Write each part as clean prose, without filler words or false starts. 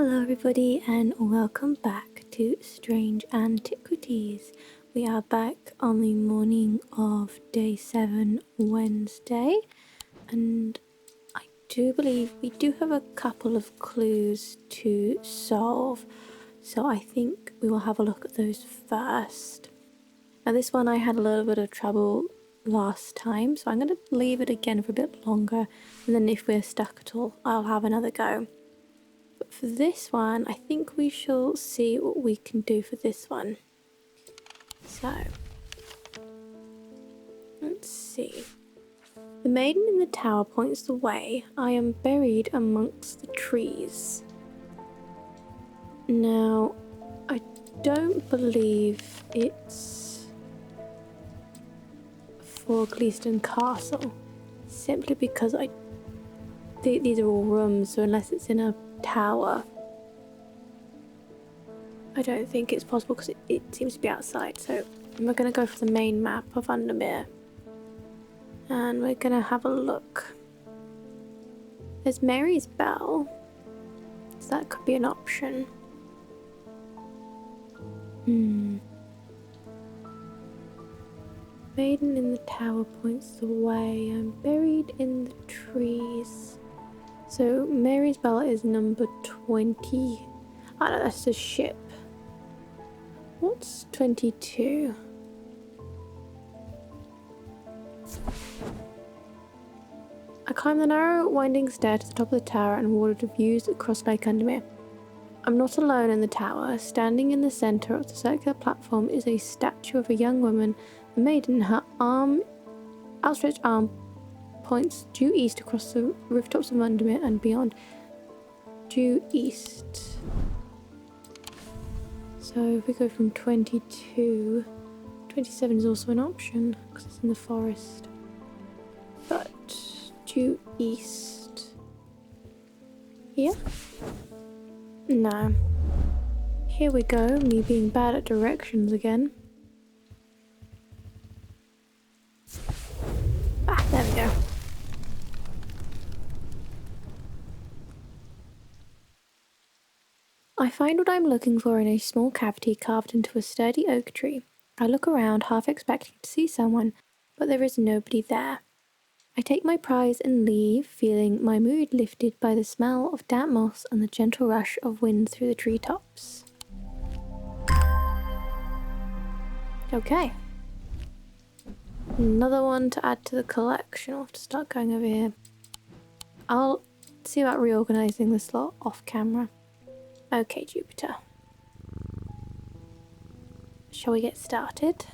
Hello everybody and welcome back to Strange Antiquities. We are back on the morning of day 7 Wednesday, and I do believe we do have a couple of clues to solve, so I think we will have a look at those first. Now this one I had a little bit of trouble last time, so I'm going to leave it again for a bit longer, and then if we're stuck at all I'll have another go. But for this one, I think we shall see what we can do for this one. So, let's see. The maiden in the tower points the way. I am buried amongst the trees. Now, I don't believe it's for Gleeston Castle, simply because these are all rooms, so unless it's in a tower, I don't think it's possible because it seems to be outside. So we're going to go for the main map of Undermere and we're going to have a look. There's Mary's Bell, so that could be an option. Maiden in the tower points the way. I'm buried in the trees. So Mary's Bell is number 20. Oh no, that's the ship. What's 22? I climb the narrow winding stair to the top of the tower and water to views across Lake Undermere. I'm not alone in the tower. Standing in the centre of the circular platform is a statue of a young woman. The maiden, her outstretched arm, points due east across the rooftops of Undermere and beyond. Due east. So if we go from 22, 27 is also an option because it's in the forest. But due east. Here? No. Here we go, me being bad at directions again. Ah, there we go. I find what I'm looking for in a small cavity carved into a sturdy oak tree. I look around, half expecting to see someone, but there is nobody there. I take my prize and leave, feeling my mood lifted by the smell of damp moss and the gentle rush of wind through the treetops. Okay. Another one to add to the collection. I'll have to start going over here. I'll see about reorganising the slot off camera. Okay, Jupiter. Shall we get started?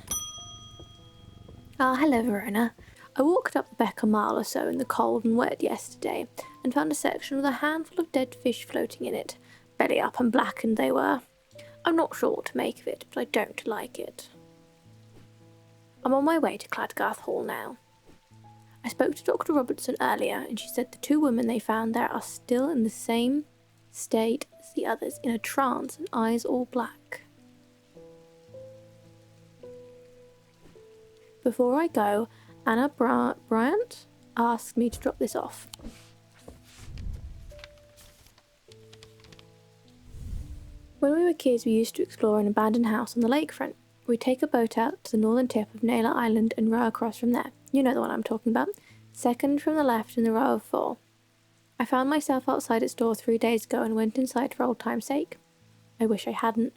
Hello, Verona. I walked up the beck a mile or so in the cold and wet yesterday and found a section with a handful of dead fish floating in it. Belly up and blackened they were. I'm not sure what to make of it, but I don't like it. I'm on my way to Cladgarth Hall now. I spoke to Dr. Robertson earlier and she said the 2 women they found there are still in the same state as the others, in a trance and eyes all black. Before I go, Anna Bryant asked me to drop this off. When we were kids, we used to explore an abandoned house on the lakefront. We'd take a boat out to the northern tip of Naylor Island and row across from there. You know the one I'm talking about. Second from the left in the row of 4. I found myself outside its door 3 days ago and went inside for old time's sake. I wish I hadn't.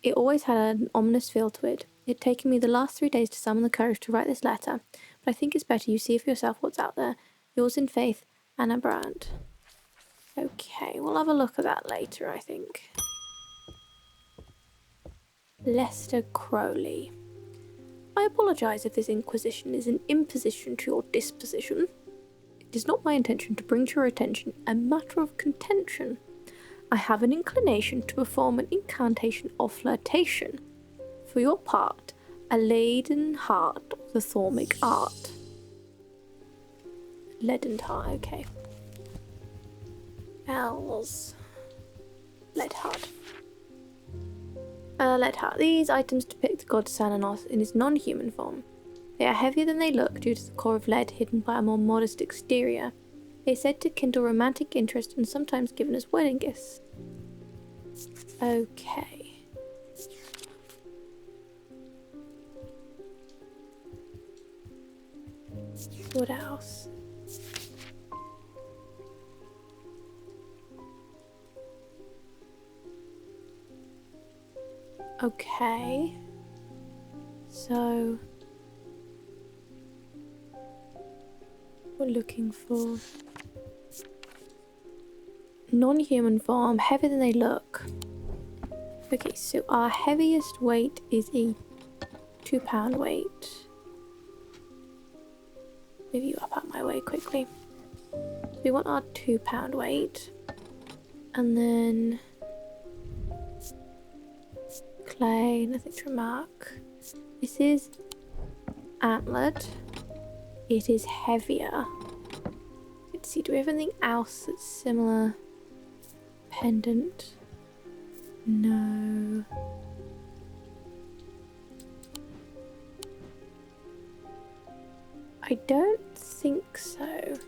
It always had an ominous feel to it. It'd taken me the last 3 days to summon the courage to write this letter, but I think it's better you see for yourself what's out there. Yours in faith, Anna Brandt. Okay, we'll have a look at that later, I think. Lester Crowley. I apologise if this inquisition is an imposition to your disposition. It is not my intention to bring to your attention a matter of contention. I have an inclination to perform an incantation of flirtation. For your part, a leaden heart of the Thormic art. Leaden heart, okay. L's. Lead heart. Lead heart. These items depict the god Sananos in his non-human form. They are heavier than they look due to the core of lead hidden by a more modest exterior. They're said to kindle romantic interest and sometimes given as wedding gifts. Okay. What else? Okay. So we're looking for non-human form, heavier than they look. Okay, so our heaviest weight is a 2-pound weight. Move you up out my way quickly. So we want our 2-pound weight. And then clay, nothing to remark. This is antlered. It is heavier. Let's see, do we have anything else that's similar? Pendant. No. I don't think so.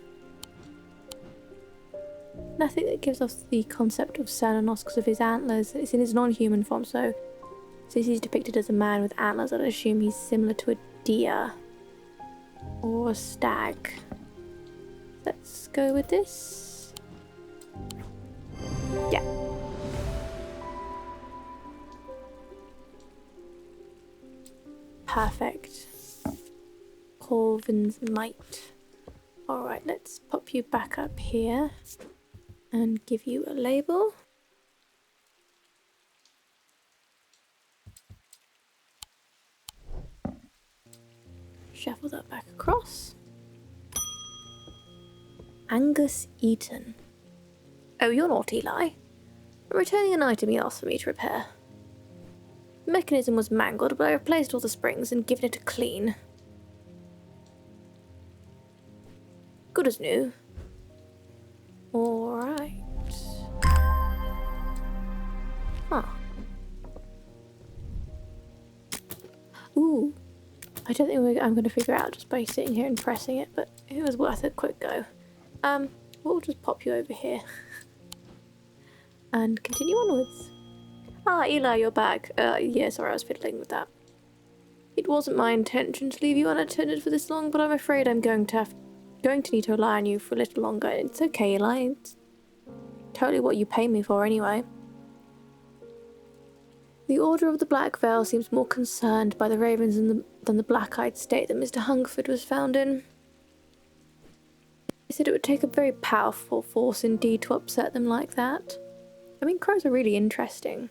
Nothing that gives us the concept of Cernunnos because of his antlers. It's in his non-human form, so since he's depicted as a man with antlers, I'd assume he's similar to a deer or a stag. Let's go with this. Yeah. Perfect. Corvin's Might. Alright, let's pop you back up here and give you a label. Shuffle that back across. Angus Eaton. Oh, you're not Eli. I'm returning an item you asked for me to repair. The mechanism was mangled, but I replaced all the springs and given it a clean. Good as new. Alright. Huh. Ooh. I don't think I'm going to figure it out just by sitting here and pressing it, but it was worth a quick go. We'll just pop you over here. And continue onwards. Ah, Eli, you're back. Yeah, sorry, I was fiddling with that. It wasn't my intention to leave you unattended for this long, but I'm afraid I'm going to need to rely on you for a little longer. It's okay, Eli. It's totally what you pay me for anyway. The Order of the Black Veil seems more concerned by the ravens than the black-eyed state that Mr. Hungerford was found in. He said it would take a very powerful force indeed to upset them like that. I mean, crows are really interesting.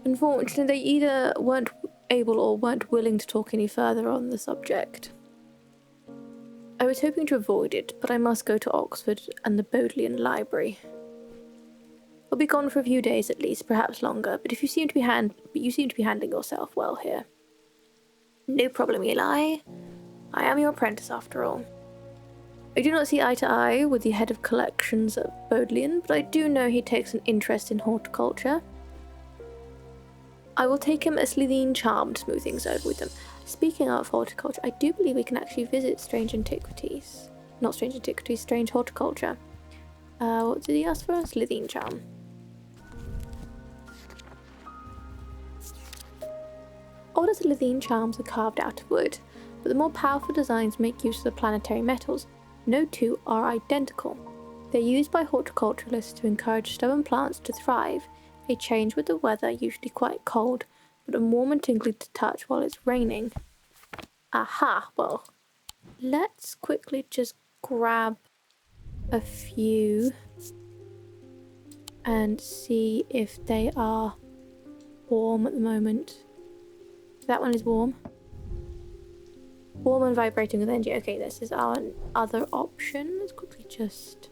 Unfortunately, they either weren't able or weren't willing to talk any further on the subject. I was hoping to avoid it, but I must go to Oxford and the Bodleian Library. I'll be gone for a few days at least, perhaps longer, but you seem to be handling yourself well here. No problem, Eli. I am your apprentice after all. I do not see eye to eye with the head of collections at Bodleian, but I do know he takes an interest in horticulture. I will take him a Slitheen charm to smooth things over with them. Speaking of horticulture, I do believe we can actually visit Strange Antiquities. Not Strange Antiquities, Strange Horticulture. What did he ask for? Slitheen charm. Older Slitheen charms are carved out of wood, but the more powerful designs make use of the planetary metals. No two are identical. They're used by horticulturalists to encourage stubborn plants to thrive. They change with the weather, usually quite cold, but are warm and tingly to touch while it's raining. Aha, well, let's quickly just grab a few and see if they are warm at the moment. That one is warm. Warm and vibrating with energy. Okay, this is our other option. Let's quickly just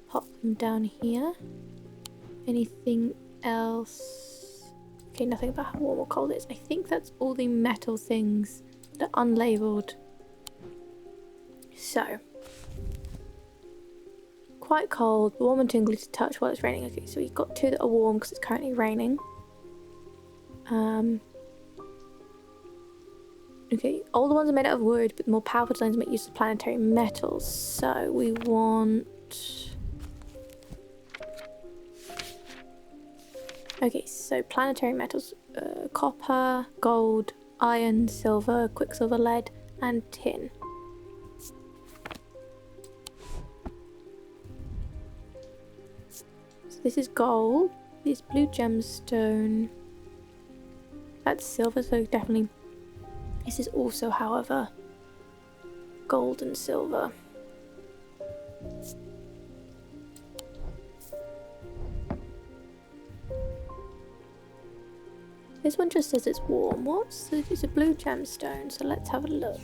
pop them down here. Anything else? Okay, nothing about how warm or cold it is. I think that's all the metal things that are unlabeled. So, quite cold, warm and tingly to touch while it's raining. Okay, so we've got two that are warm because it's currently raining. Okay, older ones are made out of wood, but the more powerful designs make use of planetary metals. So we want... Okay, so planetary metals. Copper, gold, iron, silver, quicksilver, lead, and tin. So this is gold. This is blue gemstone. That's silver, so definitely... This is also, however, gold and silver. This one just says it's warm. What's this? It's a blue gemstone, so let's have a look.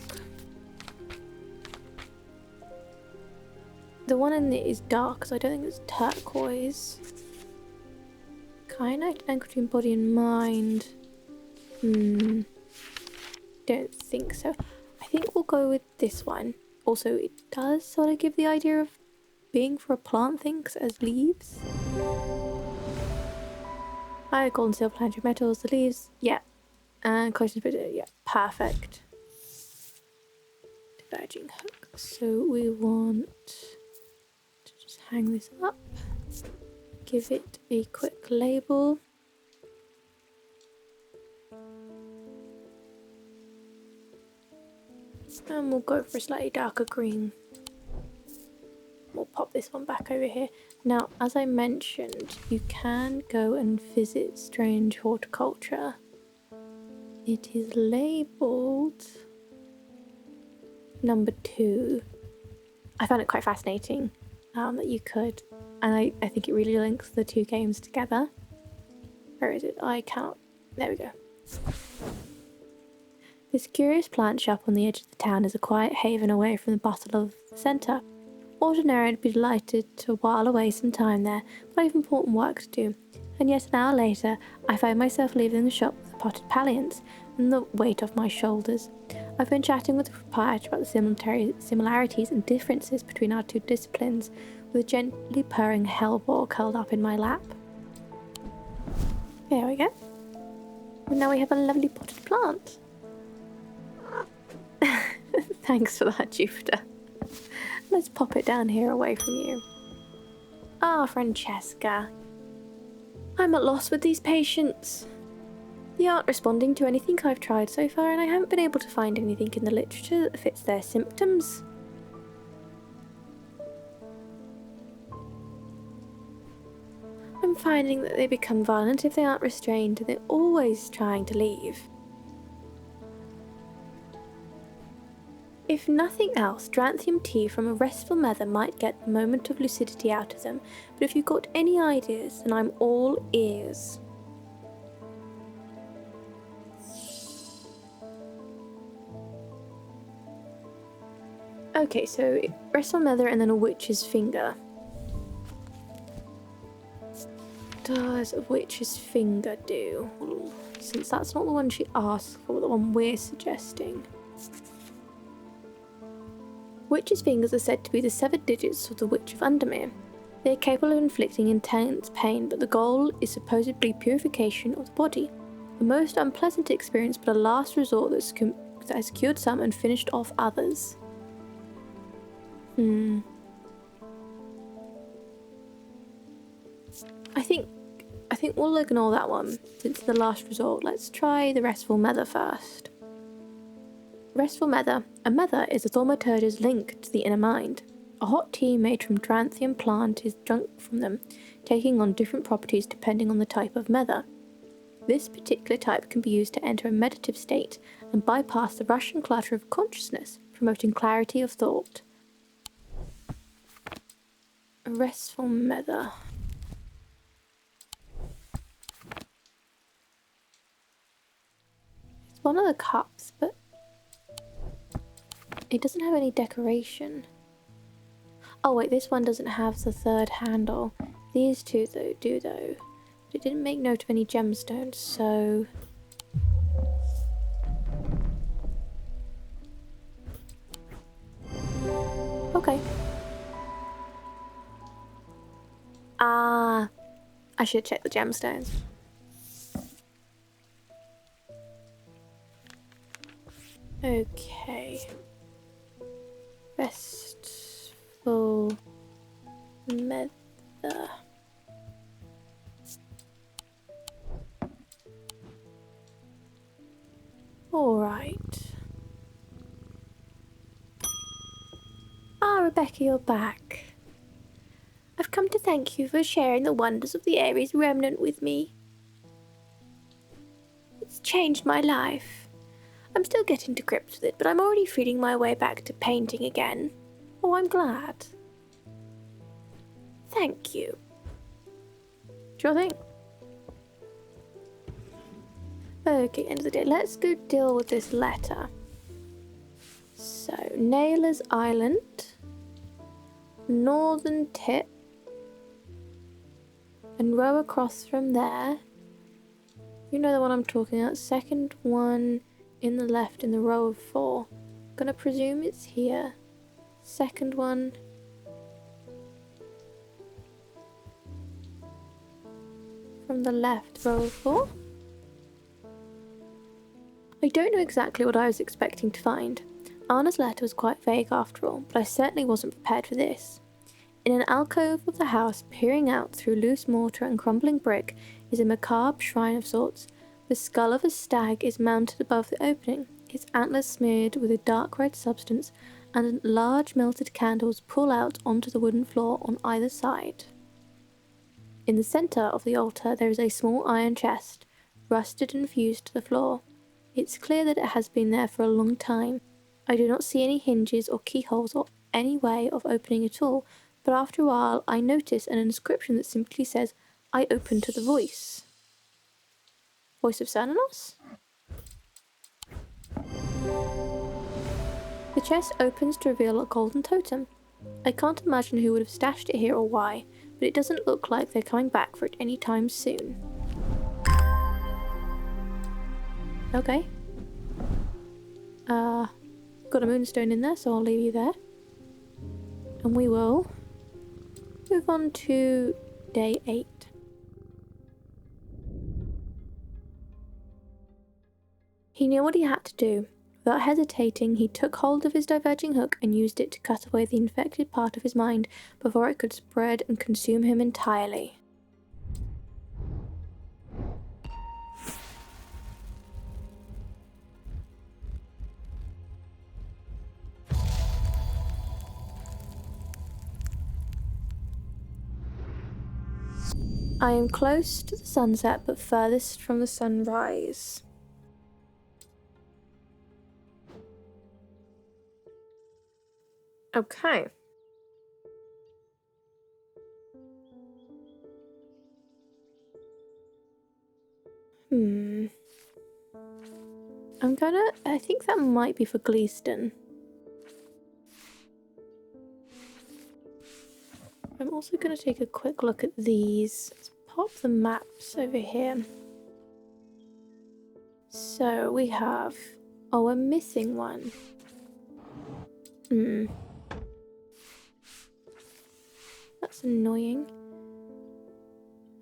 The one in it is dark, so I don't think it's turquoise. Kyanite anchored between body and mind. Don't think so. I think we'll go with this one. Also, it does sort of give the idea of being for a plant thing, 'cause it has leaves. Hi, gold and silver planetary metals, the leaves, yeah. And collections, yeah, perfect. Diverging hook. So we want to just hang this up. Give it a quick label. And we'll go for a slightly darker green. We'll pop this one back over here. Now, as I mentioned, you can go and visit Strange Horticulture. It is labelled number 2. I found it quite fascinating that you could, and I think it really links the two games together. Where is it? I can't. There we go. This curious plant shop on the edge of the town is a quiet haven away from the bustle of the centre. Ordinarily, I'd be delighted to while away some time there, but I have important work to do. And yet an hour later, I find myself leaving the shop with the potted palliance and the weight off my shoulders. I've been chatting with the proprietor about the similarities and differences between our two disciplines, with a gently purring hellbore curled up in my lap. There we go. And now we have a lovely potted plant. Thanks for that, Jupiter. Let's pop it down here away from you. Ah, Francesca. I'm at loss with these patients. They aren't responding to anything I've tried so far, and I haven't been able to find anything in the literature that fits their symptoms. I'm finding that they become violent if they aren't restrained, and they're always trying to leave. If nothing else, Dranthium tea from a restful mother might get a moment of lucidity out of them, but if you've got any ideas, then I'm all ears. Okay, so restful mother and then a witch's finger. Does a witch's finger do? Since that's not the one she asked for, the one we're suggesting. Witch's fingers are said to be the severed digits of the Witch of Undermere. They are capable of inflicting intense pain, but the goal is supposedly purification of the body. A most unpleasant experience, but a last resort that has cured some and finished off others. I think we'll ignore that one, since it's the last resort. Let's try the Restful Mother first. Restful Mother. A mother is a thaumaturge's link to the inner mind. A hot tea made from Dranthium plant is drunk from them, taking on different properties depending on the type of mother. This particular type can be used to enter a meditative state and bypass the rush and clutter of consciousness, promoting clarity of thought. A Restful Mother. It's one of the cups, but it doesn't have any decoration. Oh wait, this one doesn't have the third handle. These two though do though. But it didn't make note of any gemstones, so... Okay. Ah, I should check the gemstones. Okay. Restful Nether. Alright. Ah, Rebecca, you're back. I've come to thank you for sharing the wonders of the Ares remnant with me. It's changed my life. I'm still getting to grips with it, but I'm already feeling my way back to painting again. Oh, I'm glad. Thank you. Sure thing. Okay, end of the day. Let's go deal with this letter. So, Naylor's Island, Northern Tip, and row across from there. You know the one I'm talking about. Second one in the left in the row of 4. Gonna presume it's here. Second one. From the left, row of 4. I don't know exactly what I was expecting to find. Anna's letter was quite vague after all, but I certainly wasn't prepared for this. In an alcove of the house, peering out through loose mortar and crumbling brick, is a macabre shrine of sorts. The skull of a stag is mounted above the opening, its antlers smeared with a dark red substance, and large melted candles pull out onto the wooden floor on either side. In the centre of the altar there is a small iron chest, rusted and fused to the floor. It's clear that it has been there for a long time. I do not see any hinges or keyholes or any way of opening at all, but after a while I notice an inscription that simply says, "I open to the voice." Voice of Cernanos? The chest opens to reveal a golden totem. I can't imagine who would have stashed it here or why, but it doesn't look like they're coming back for it any time soon. Okay. Got a moonstone in there, so I'll leave you there. And we will move on to day 8. He knew what he had to do. Without hesitating, he took hold of his diverging hook and used it to cut away the infected part of his mind before it could spread and consume him entirely. I am close to the sunset, but furthest from the sunrise. Okay. I think that might be for Gleeston. I'm also gonna take a quick look at these. Let's pop the maps over here. So we have... Oh, we're missing one. That's annoying.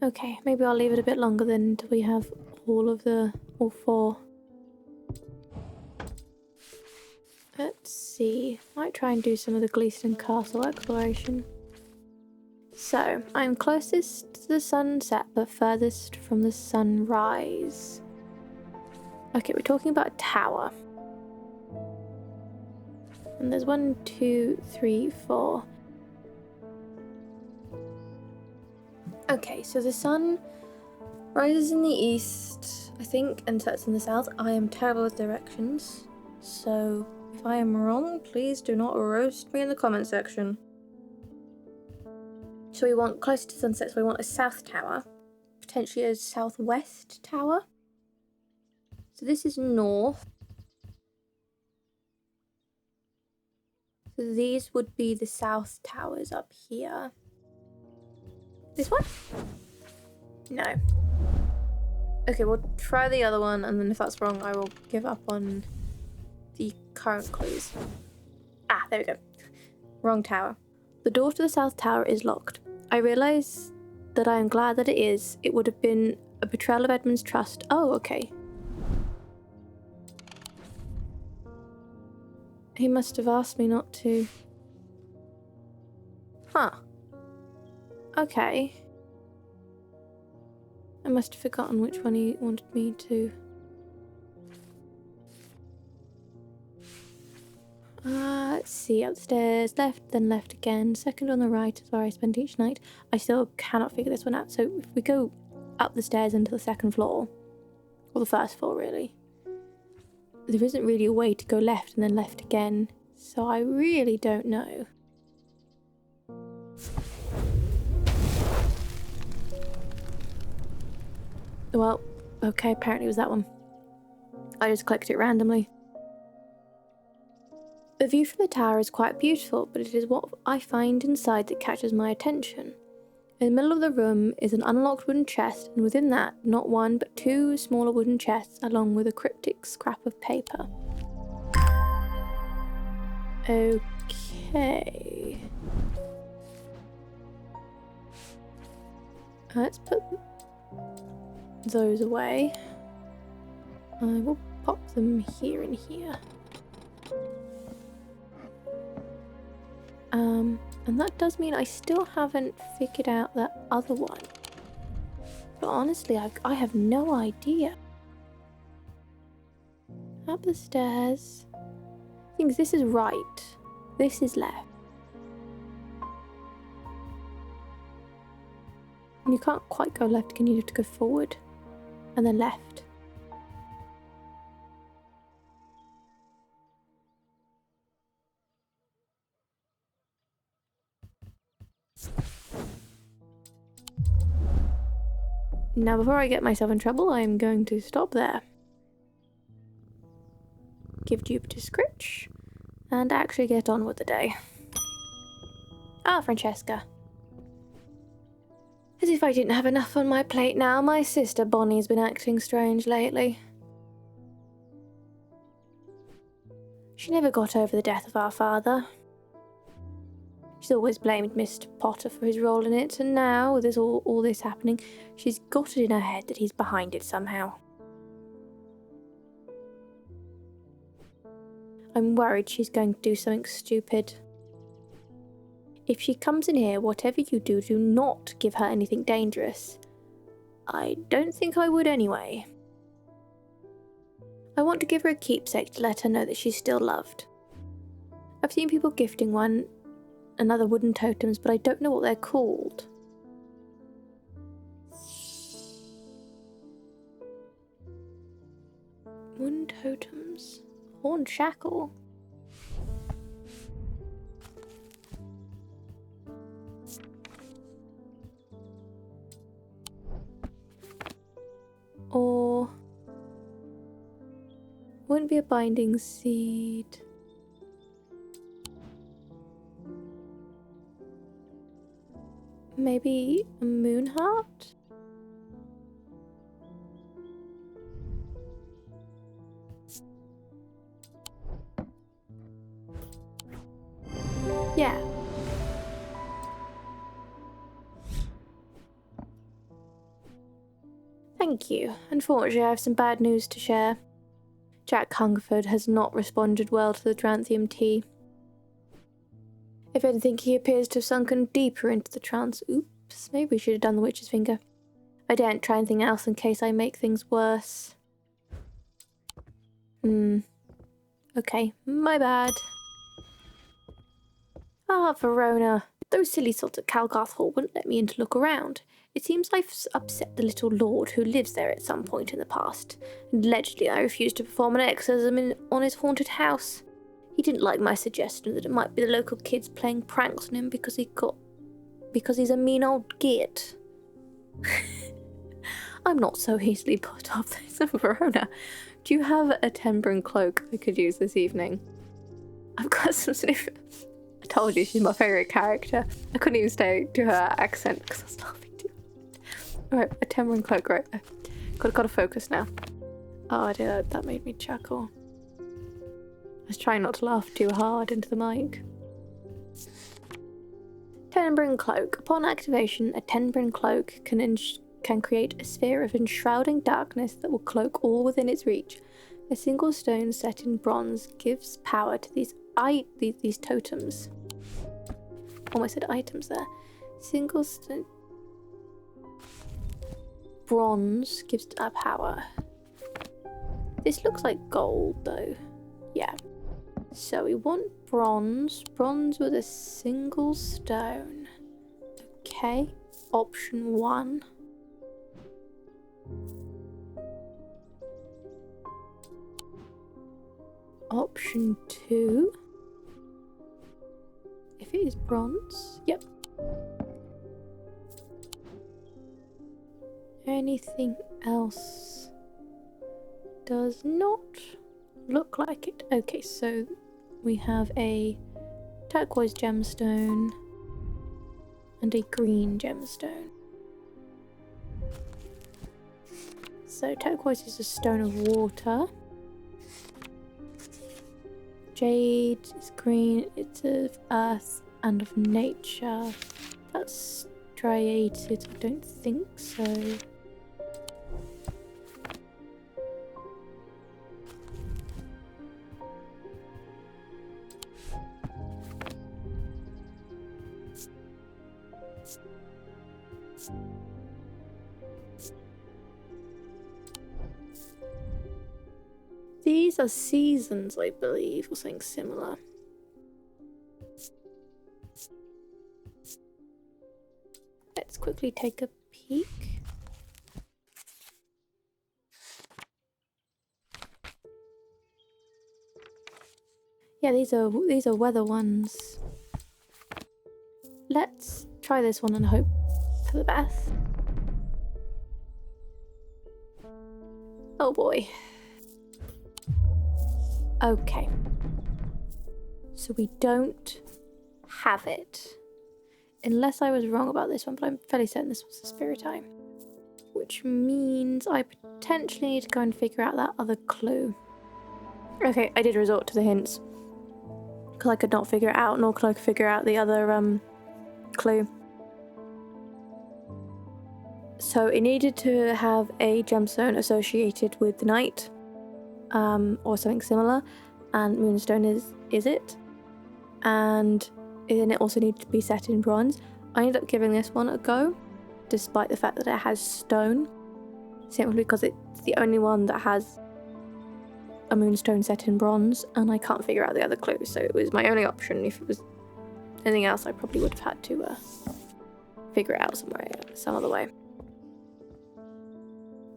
Okay, maybe I'll leave it a bit longer then until we have all 4. Let's see. Might try and do some of the Gleeston Castle exploration. So, I'm closest to the sunset but furthest from the sunrise. Okay, we're talking about a tower. And there's 1, 2, 3, 4. Okay, so the sun rises in the east, I think, and sets in the south. I am terrible with directions, so if I am wrong, please do not roast me in the comment section. So we want close to sunset, so we want a south tower, potentially a southwest tower. So this is north. So these would be the south towers up here. This one? No. Okay, we'll try the other one, and then if that's wrong, I will give up on the current clues. Ah, there we go. Wrong tower. The door to the south tower is locked. I realise that I am glad that it is. It would have been a betrayal of Edmund's trust. Oh, okay. He must have asked me not to. Huh. Okay. I must have forgotten which one he wanted me to. Let's see, upstairs, left, then left again. Second on the right is where I spend each night. I still cannot figure this one out. So if we go up the stairs into the second floor, or the first floor really, there isn't really a way to go left and then left again. So I really don't know. Well, okay, apparently it was that one. I just clicked it randomly. The view from the tower is quite beautiful, but it is what I find inside that catches my attention. In the middle of the room is an unlocked wooden chest, and within that, not one but two smaller wooden chests, along with a cryptic scrap of paper. Okay. Let's put those away. I will pop them here and here. And that does mean I still haven't figured out that other one. But honestly, I have no idea. Up the stairs. I think this is right. This is left. And you can't quite go left, can you? You have to go forward. And then left. Now, before I get myself in trouble, I'm going to stop there. Give Jupiter scritch, and actually get on with the day. Ah, Francesca. As if I didn't have enough on my plate now, my sister Bonnie's been acting strange lately. She never got over the death of our father. She's always blamed Mr. Potter for his role in it, and now, with all this happening, she's got it in her head that he's behind it somehow. I'm worried she's going to do something stupid. If she comes in here, whatever you do, do not give her anything dangerous. I don't think I would anyway. I want to give her a keepsake to let her know that she's still loved. I've seen people gifting one and other wooden totems, but I don't know what they're called. Wooden totems? Horn shackle? Or wouldn't be a binding seed. Maybe a moon heart? Yeah. Thank you. Unfortunately, I have some bad news to share. Jack Hungerford has not responded well to the Dranthium tea. If anything, he appears to have sunken deeper into the trance. Oops, maybe we should have done the witch's finger. I daren't try anything else in case I make things worse. Okay, my bad. Ah, Verona. Those silly sots at Calgarth Hall wouldn't let me in to look around. It seems I've upset the little lord who lives there at some point in the past, and allegedly I refused to perform an exorcism on his haunted house. He didn't like my suggestion that it might be the local kids playing pranks on him because he's a mean old git. I'm not so easily put off this. Verona, do you have a Tenbrin cloak I could use this evening? I've got some sniffers. I told you she's my favourite character. I couldn't even stay to her accent because I was laughing too much. Alright, a Tenbrin cloak, right. Gotta focus now. Oh dear, that made me chuckle. I was trying not to laugh too hard into the mic. Tenbrin Cloak. Upon activation, a Tenbrin Cloak can create a sphere of enshrouding darkness that will cloak all within its reach. A single stone set in bronze gives power to these these totems. Almost said items there. Single stone. Bronze gives power. This looks like gold though. Yeah. So we want bronze. Bronze with a single stone. Okay. Option 1. Option 2. If it is bronze. Yep. Anything else? Does not look like it. Okay, so we have a turquoise gemstone and a green gemstone. So turquoise is a stone of water. Jade is green, it's of earth and of nature. That's striated, I don't think so. These are seasons, I believe, or something similar. Let's quickly take a peek. Yeah, these are weather ones. Let's try this one and hope for the best. Oh boy. Okay. So we don't have it. Unless I was wrong about this one, but I'm fairly certain this was the spirit eye. Which means I potentially need to go and figure out that other clue. Okay, I did resort to the hints. Because I could not figure it out, nor could I figure out the other clue. So it needed to have a gemstone associated with the night. Or something similar, and moonstone is it, and then it also needed to be set in bronze. I ended up giving this one a go, despite the fact that it has stone, simply because it's the only one that has a moonstone set in bronze, and I can't figure out the other clue, so it was my only option. If it was anything else, I probably would have had to figure it out some other way.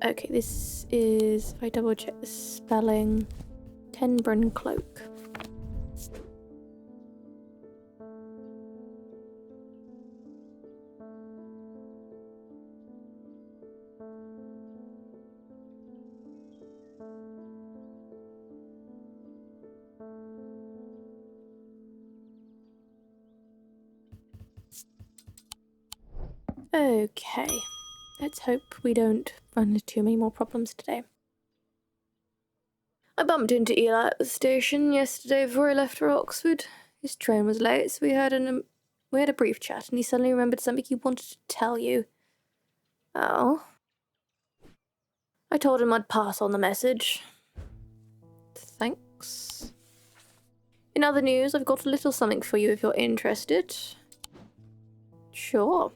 Okay, this is, if I double check the spelling, Tenbrun Cloak. Okay, let's hope we don't run into too many more problems today. I bumped into Eli at the station yesterday before I left for Oxford. His train was late, so we had a brief chat, and he suddenly remembered something he wanted to tell you. Oh. I told him I'd pass on the message. Thanks. In other news, I've got a little something for you if you're interested. Sure.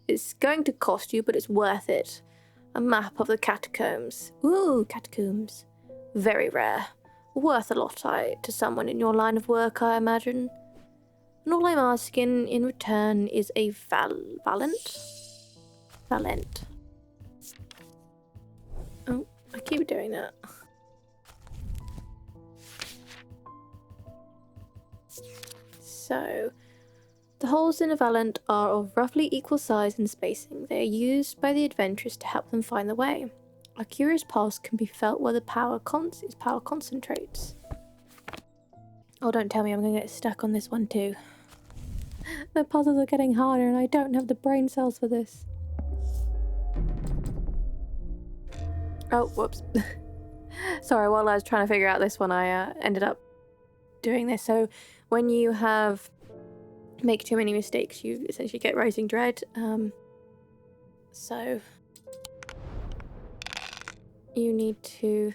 It's going to cost you, but it's worth it. A map of the catacombs. Ooh, catacombs. Very rare. Worth a lot to someone in your line of work, I imagine. And all I'm asking in return is a Valent? Oh, I keep doing that. So, the holes in a Valent are of roughly equal size and spacing. They are used by the adventurers to help them find the way. A curious pulse can be felt where the power concentrates. Oh, don't tell me I'm going to get stuck on this one too. The puzzles are getting harder and I don't have the brain cells for this. Oh, whoops. Sorry, while I was trying to figure out this one, I ended up doing this. So when you make too many mistakes, you essentially get rising dread. So you need to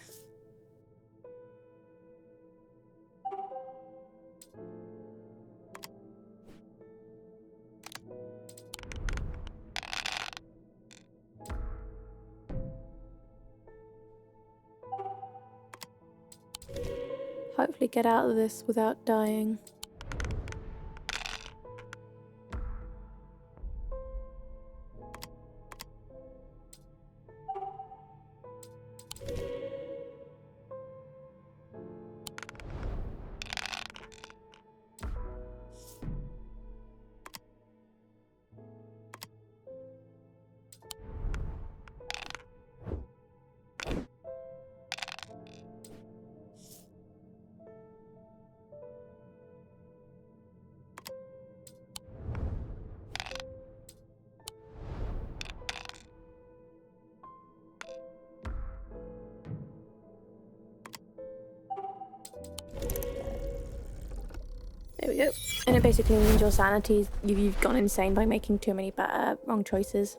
hopefully get out of this without dying. There we go. And it basically means your sanity, you've gone insane by making too many wrong choices.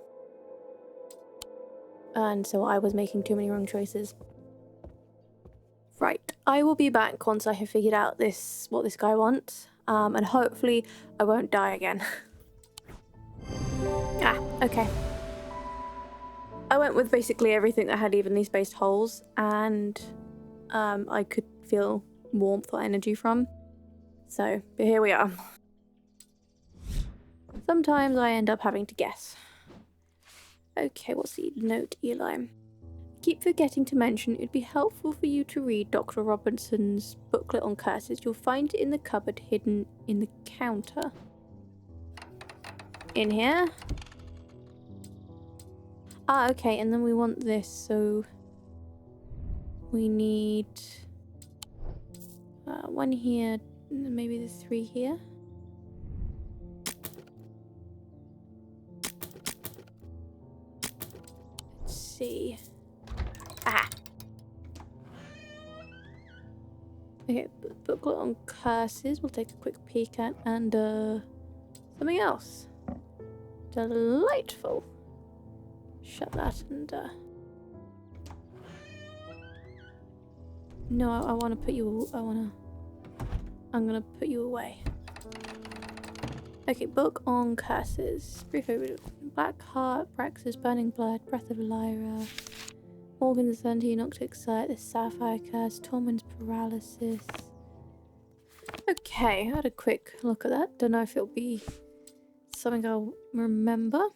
And so I was making too many wrong choices. Right, I will be back once I have figured out what this guy wants. And hopefully I won't die again. Okay. I went with basically everything that had evenly spaced holes, and I could feel warmth or energy from. So, but here we are. Sometimes I end up having to guess. Okay, what's the note, Eli? I keep forgetting to mention it would be helpful for you to read Dr. Robinson's booklet on curses. You'll find it in the cupboard hidden in the counter. In here? Okay, and then we want this, so we need one here, maybe the 3 here. Let's see. Okay, booklet on curses. We'll take a quick peek at, and something else. Delightful. Shut that and no, I want to put you. I'm gonna put you away. Okay, book on curses. Brief overview. Black Heart, Brax's Burning Blood, Breath of Lyra, Morgan's 17 Octic Sight, the Sapphire Curse, Tormund's Paralysis. Okay, I had a quick look at that. Don't know if it'll be something I'll remember,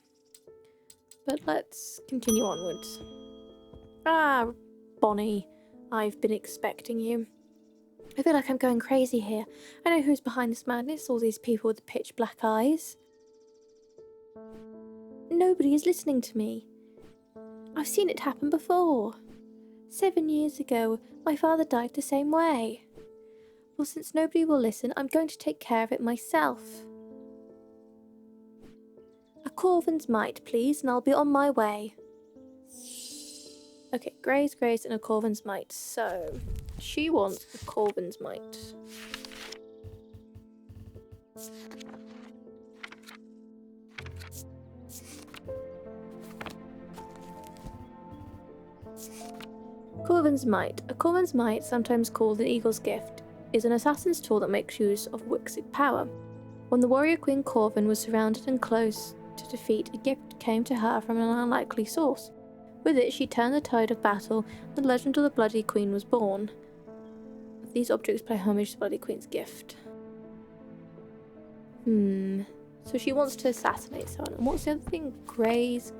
but let's continue onwards. Bonnie, I've been expecting you. I feel like I'm going crazy here. I know who's behind this madness, all these people with the pitch black eyes. Nobody is listening to me. I've seen it happen before. 7 years ago, my father died the same way. Well, since nobody will listen, I'm going to take care of it myself. A Corvin's Might, please, and I'll be on my way. Okay, Grace, and a Corvin's Might. So, she wants a Corvin's Might. Corvin's Might. A Corvin's Might, sometimes called an Eagle's Gift, is an assassin's tool that makes use of Wixic power. When the warrior Queen Corvin was surrounded and close to defeat, a gift came to her from an unlikely source. With it, she turned the tide of battle, and the legend of the Bloody Queen was born. These objects pay homage to Bloody Queen's gift. So she wants to assassinate someone. And what's the other thing? Grace.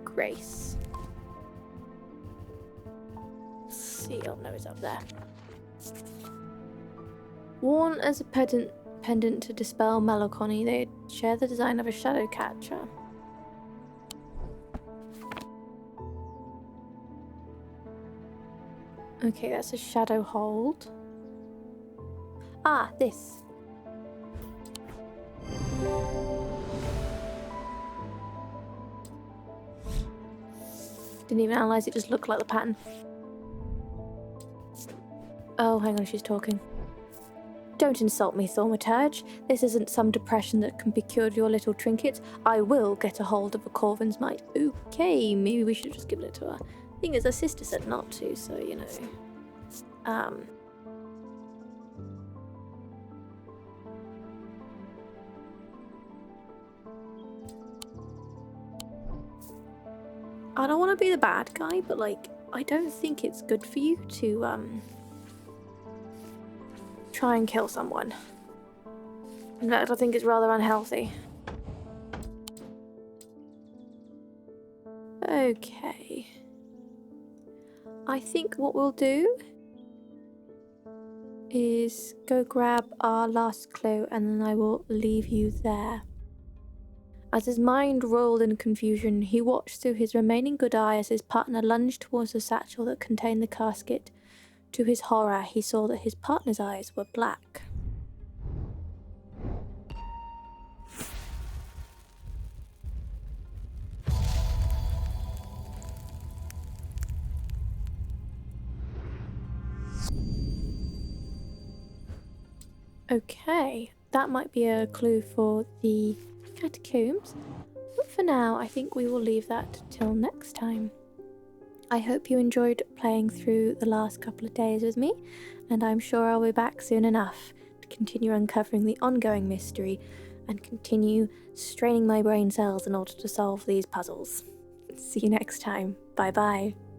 Let's see, oh no, it's up there. Worn as a pendant to dispel melancholy, they share the design of a shadow catcher. Okay, that's a shadow hold. This. Didn't even analyze it, just looked like the pattern. Oh, hang on, she's talking. Don't insult me, Thaumaturge. This isn't some depression that can be cured with your little trinkets. I will get a hold of a Corvin's Might. Okay, maybe we should have just given it to her. Thing is, her sister said not to, so, you know. I don't want to be the bad guy, but, like, I don't think it's good for you to, try and kill someone. In fact, I think it's rather unhealthy. Okay. I think what we'll do is go grab our last clue and then I will leave you there. As his mind rolled in confusion, he watched through his remaining good eye as his partner lunged towards the satchel that contained the casket. To his horror, he saw that his partner's eyes were black. Okay, that might be a clue for the catacombs, but for now I think we will leave that till next time. I hope you enjoyed playing through the last couple of days with me, and I'm sure I'll be back soon enough to continue uncovering the ongoing mystery and continue straining my brain cells in order to solve these puzzles. See you next time. Bye bye.